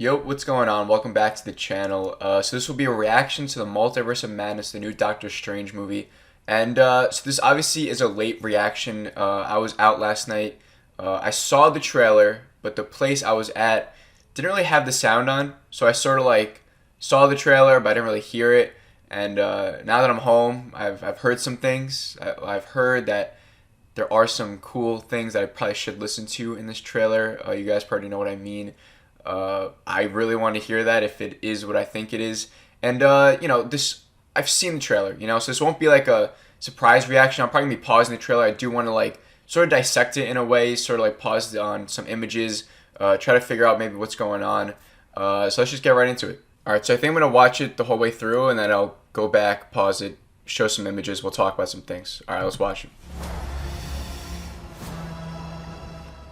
Yo, what's going on? Welcome back to the channel. So this will be a reaction to the Multiverse of Madness, the new Doctor Strange movie. And so this obviously is a late reaction. I was out last night. I saw the trailer, but the place I was at didn't really have the sound on. So I sort of like saw the trailer, but I didn't really hear it. And now that I'm home, I've heard some things. I've heard that there are some cool things that I probably should listen to in this trailer. You guys probably know what I mean. I really want to hear that if it is what I think it is. And, this, I've seen the trailer, so this won't be like a surprise reaction. I'm probably going to be pausing the trailer. I do want to, like, sort of dissect it in a way, sort of, like, pause on some images, try to figure out maybe what's going on. So let's just get right into it. Alright, so I think I'm going to watch it the whole way through, and then I'll go back, pause it, show some images, we'll talk about some things. Alright, let's watch it.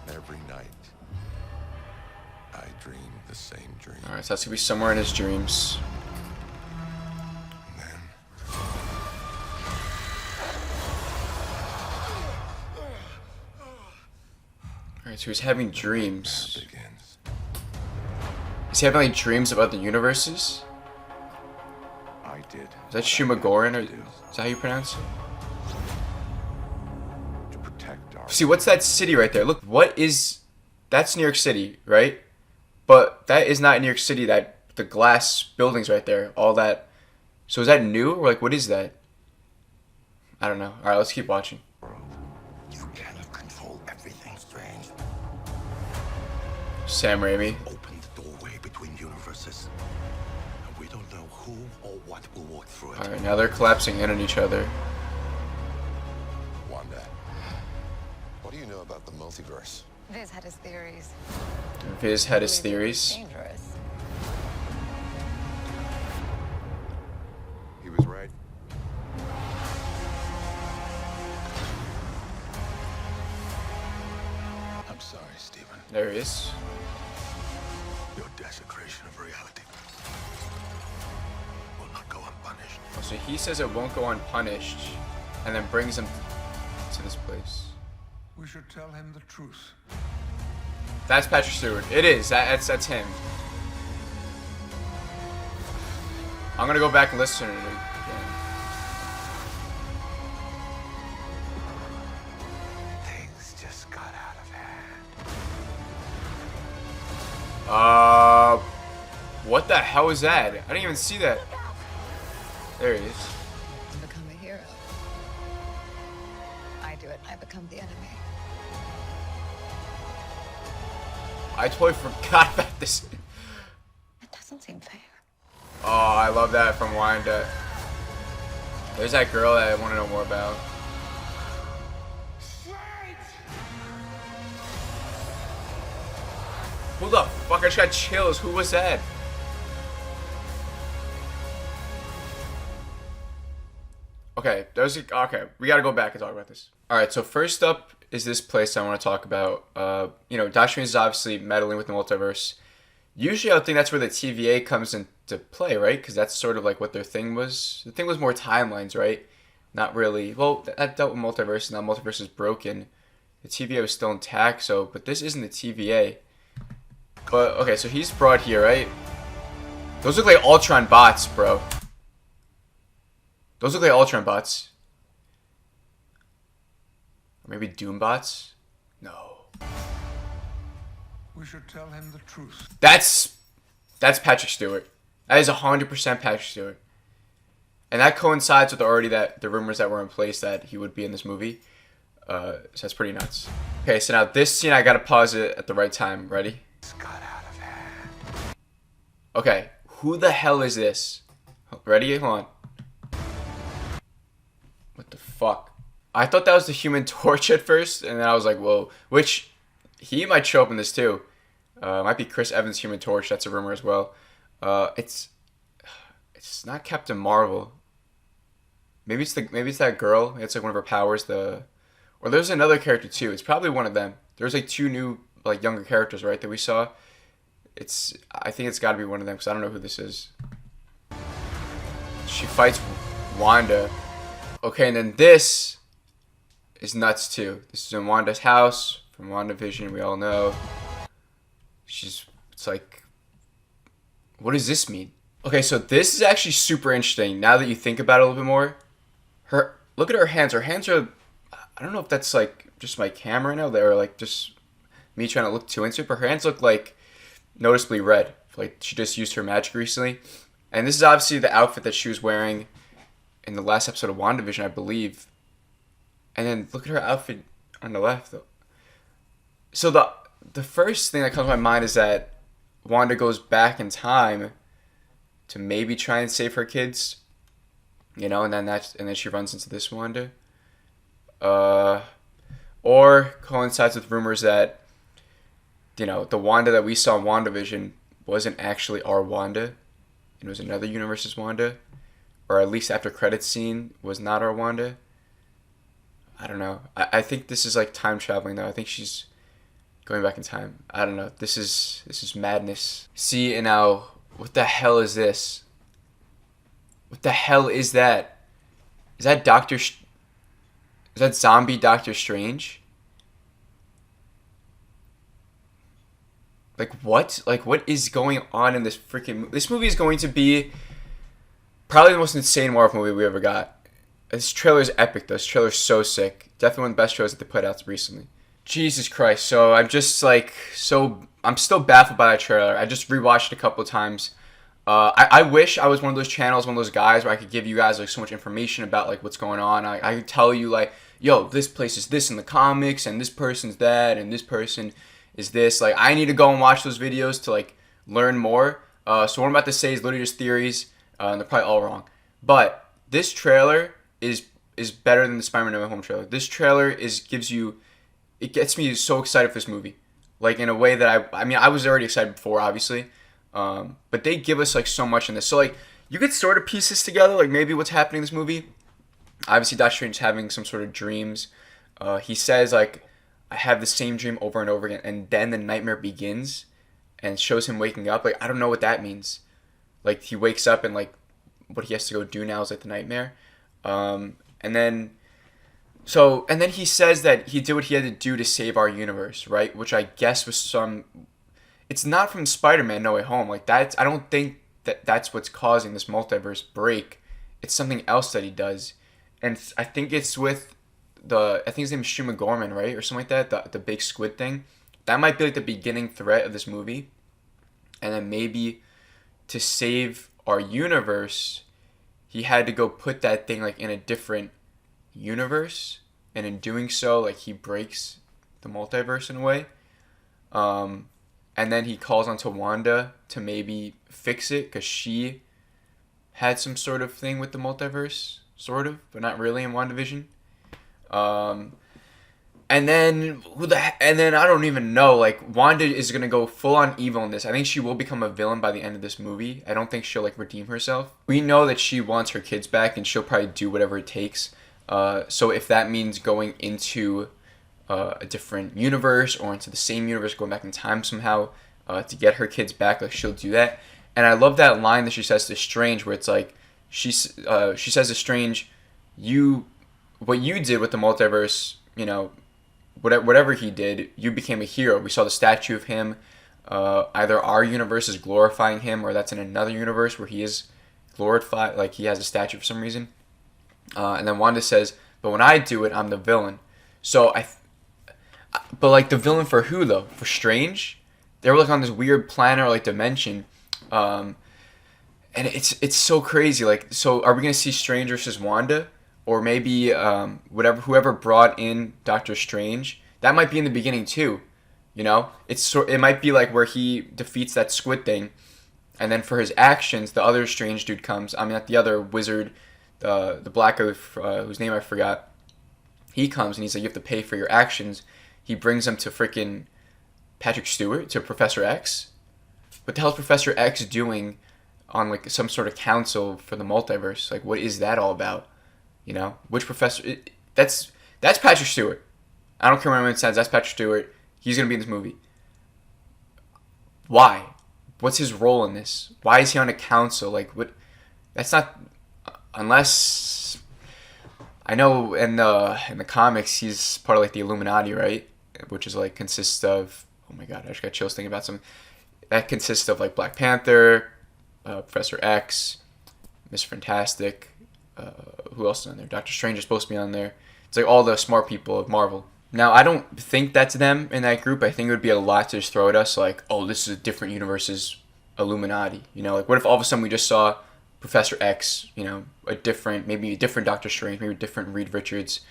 Every night, I dream the same dream. Alright, so that's going to be somewhere in his dreams. And then, Alright, so he's having dreams. it begins. Is he having like dreams about the universes? I did. Is that Shumagoran, or is that how you pronounce it? To protect our. See, what's that city right there? Look, that's New York City, right? But that is not New York City, the glass buildings right there, all that. So is that new, or like, what is that? I don't know. Alright, let's keep watching. World. You cannot control everything, Strange. Sam Raimi. Open the doorway between universes. And we don't know who or what will walk through it. Alright, now they're collapsing in on each other. Wanda, what do you know about the multiverse? Viz had his theories. Viz had his theories. Dangerous. He was right. I'm sorry, Stephen. There he is. Your desecration of reality will not go unpunished. Oh, so he says it won't go unpunished, and then brings him to this place. We should tell him the truth. That's Patrick Stewart. It is. That's him. I'm gonna go back and listen to it again. Things just got out of hand. What the hell is that? I didn't even see that. There he is. To become a hero. I do it. I become the enemy. I totally forgot about this. It doesn't seem fair. Oh, I love that from Wanda. There's that girl that I want to know more about. Who the fuck? I just got chills. Who was that? Okay, okay. We gotta go back and talk about this. All right, so first up is this place I want to talk about. Doctor Strange is obviously meddling with the multiverse. Usually, I would think that's where the TVA comes into play, right? Because that's sort of like what their thing was. The thing was more timelines, right? Not really. Well, that dealt with multiverse, and now multiverse is broken. The TVA was still intact, but this isn't the TVA. But okay, so he's brought here, right? Those look like Ultron bots, bro. Those look like Ultron bots. Or maybe Doom bots? No. We should tell him the truth. That's Patrick Stewart. That is 100% Patrick Stewart. And that coincides with the rumors that were in place that he would be in this movie. So that's pretty nuts. Okay, so now this scene, I gotta pause it at the right time. Ready? It's got out of hand. Okay, who the hell is this? Ready? Hold on. What the fuck? I thought that was the Human Torch at first, and then I was like, whoa. Which, he might show up in this too. Might be Chris Evans' Human Torch. That's a rumor as well. It's not Captain Marvel. Maybe it's that girl. It's like one of her powers. Or there's another character too. It's probably one of them. There's like two new like younger characters, right, that we saw. I think it's got to be one of them because I don't know who this is. She fights Wanda. Okay, and then this is nuts too. This is in Wanda's house from WandaVision. We all know. It's like What does this mean? Okay, so this is actually super interesting. Now that you think about it a little bit more, look at her hands. Her hands are, I don't know if that's like just my camera now, or like just me trying to look too into it, but her hands look like noticeably red. Like she just used her magic recently. And this is obviously the outfit that she was wearing in the last episode of WandaVision, I believe. And then look at her outfit on the left, though. So the first thing that comes to my mind is that Wanda goes back in time to maybe try and save her kids, you know, and then she runs into this Wanda. Or coincides with rumors that, you know, the Wanda that we saw in WandaVision wasn't actually our Wanda. It was another universe's Wanda. Or at least after credits scene was not our Wanda. I don't know. I think this is like time traveling though. I think she's going back in time. I don't know. This is madness. See, and now, what the hell is this? What the hell is that? Is that is that zombie Doctor Strange? Like what? Like what is going on in this freaking? This movie is going to be probably the most insane Marvel movie we ever got. This trailer is epic though. This trailer is so sick. Definitely one of the best trailers that they put out recently. Jesus Christ. So I'm just like, I'm still baffled by that trailer. I just rewatched it a couple of times. I wish I was one of those channels, one of those guys where I could give you guys like so much information about like what's going on. I could tell you like, yo, this place is this in the comics and this person's that and this person is this. Like I need to go and watch those videos to like learn more. So what I'm about to say is literally just theories, and they're probably all wrong. But this trailer is better than the Spider-Man No Way Home trailer. This trailer it gets me so excited for this movie, like in a way that I mean I was already excited before, obviously, but they give us like so much in this. So like you could sort of piece this together, like maybe what's happening in this movie. Obviously, Doctor Strange having some sort of dreams. He says like I have the same dream over and over again, and then the nightmare begins, and shows him waking up. Like I don't know what that means. Like he wakes up and like what he has to go do now is like the nightmare. And then he says that he did what he had to do to save our universe, right? Which I guess was it's not from Spider-Man No Way Home. Like I don't think that's what's causing this multiverse break. It's something else that he does. And I think it's with I think his name is Shuma Gorman, right? Or something like that, the big squid thing. That might be like the beginning threat of this movie. And then maybe to save our universe, he had to go put that thing like in a different universe, and in doing so like he breaks the multiverse in a way, and then he calls onto Wanda to maybe fix it because she had some sort of thing with the multiverse, sort of, but not really in WandaVision. And then I don't even know. Like Wanda is gonna go full on evil in this. I think she will become a villain by the end of this movie. I don't think she'll like redeem herself. We know that she wants her kids back, and she'll probably do whatever it takes. So if that means going into a different universe or into the same universe, going back in time somehow to get her kids back, like she'll do that. And I love that line that she says to Strange, where it's like she says to Strange, what you did with the multiverse, you know. Whatever he did, you became a hero. We saw the statue of him. Either our universe is glorifying him, or that's in another universe where he is glorified, like he has a statue for some reason. And then Wanda says, "But when I do it, I'm the villain." So but like the villain for who though? For Strange? They were like on this weird planet or like dimension, and it's so crazy. Like, so are we gonna see Strange versus Wanda? Or maybe whoever brought in Doctor Strange, that might be in the beginning too, you know. It might be like where he defeats that squid thing, and then for his actions, the other Strange dude comes. I mean, not the other wizard, the black guy whose name I forgot. He comes and he's like, you have to pay for your actions. He brings him to freaking Patrick Stewart, to Professor X. What the hell is Professor X doing on like some sort of council for the multiverse? Like, what is that all about? You know, which professor? That's Patrick Stewart. I don't care what anyone says. That's Patrick Stewart. He's gonna be in this movie. Why? What's his role in this? Why is he on a council? Like, what? That's not. Unless I know in the comics he's part of like the Illuminati, right? Which is like consists of. Oh my god, I just got chills thinking about something. That consists of like Black Panther, Professor X, Miss Fantastic. Who else is on there? Doctor Strange is supposed to be on there. It's like all the smart people of Marvel. Now, I don't think that's them in that group. I think it would be a lot to just throw at us, like, oh, this is a different universe's Illuminati. You know, like, what if all of a sudden we just saw Professor X, you know, maybe a different Doctor Strange, maybe a different Reed Richards,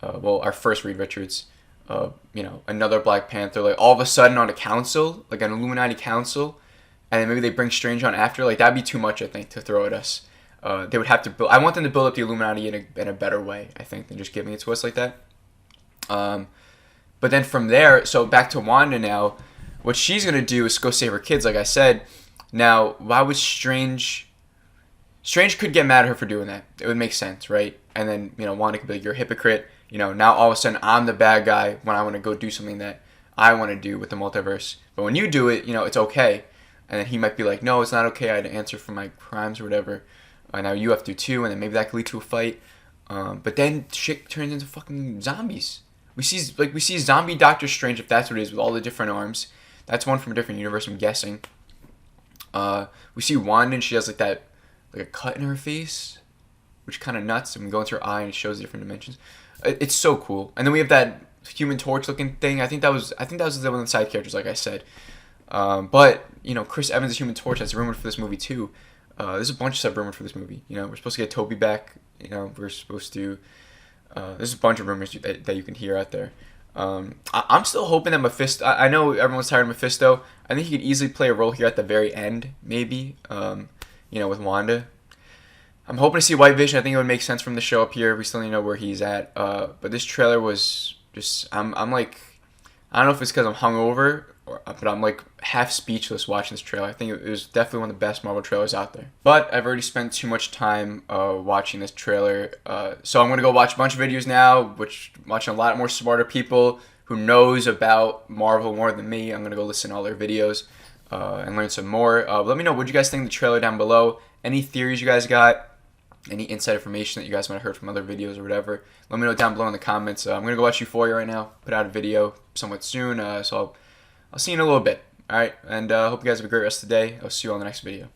our first Reed Richards, you know, another Black Panther, like, all of a sudden on a council, like an Illuminati council, and then maybe they bring Strange on after, like, that'd be too much, I think, to throw at us. They would have to build. I want them to build up the Illuminati in a better way, I think, than just giving it to us like that. But then from there, so back to Wanda now, what she's gonna do is go save her kids, like I said. Now, why would Strange could get mad at her for doing that. It would make sense, right? And then, you know, Wanda could be like, you're a hypocrite. You know, now all of a sudden I'm the bad guy when I want to go do something that I want to do with the multiverse. But when you do it, you know, it's okay. And then he might be like, no, it's not okay. I had to answer for my crimes or whatever. Now you have to too, and then maybe that could lead to a fight. But then shit turns into fucking zombies. We see zombie Doctor Strange, if that's what it is, with all the different arms. That's one from a different universe, I'm guessing. We see Wanda, and she has like a cut in her face, which kind of nuts. And we go into her eye, and it shows different dimensions. It's so cool. And then we have that Human Torch looking thing. I think that was one of the side characters, like I said. But you know, Chris Evans' Human Torch that's rumored for this movie too. There's a bunch of stuff rumored for this movie. You know, we're supposed to get Toby back. You know, we're supposed to. There's a bunch of rumors that you can hear out there. I'm still hoping that Mephisto. I know everyone's tired of Mephisto. I think he could easily play a role here at the very end, maybe. You know, with Wanda. I'm hoping to see White Vision. I think it would make sense from the show up here. We still need to know where he's at. But this trailer was just. I'm like, I don't know if it's because I'm hungover, but I'm like half speechless watching this trailer. I think it was definitely one of the best Marvel trailers out there. But I've already spent too much time watching this trailer, so I'm gonna go watch a bunch of videos now, watching a lot more smarter people who knows about Marvel more than me. I'm gonna go listen to all their videos and learn some more. Let me know what you guys think of the trailer down below. Any theories you guys got? Any inside information that you guys might have heard from other videos or whatever. Let me know down below in the comments. I'm gonna go watch Euphoria right now. Put out a video somewhat soon, so I'll see you in a little bit. Alright, and hope you guys have a great rest of the day. I'll see you on the next video.